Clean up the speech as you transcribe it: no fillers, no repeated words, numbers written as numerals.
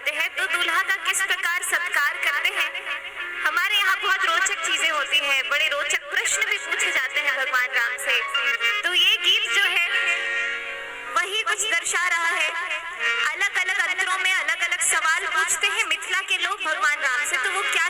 जाते हैं तो दूल्हा का किस प्रकार सत्कार करते हैं। हमारे यहाँ बहुत रोचक चीजें होती हैं, बड़े रोचक प्रश्न भी पूछे जाते हैं भगवान राम से। तो ये गीत जो है वही कुछ दर्शा रहा है। अलग अलग अंतरों में अलग अलग सवाल पूछते हैं मिथिला के लोग भगवान राम से, तो वो क्या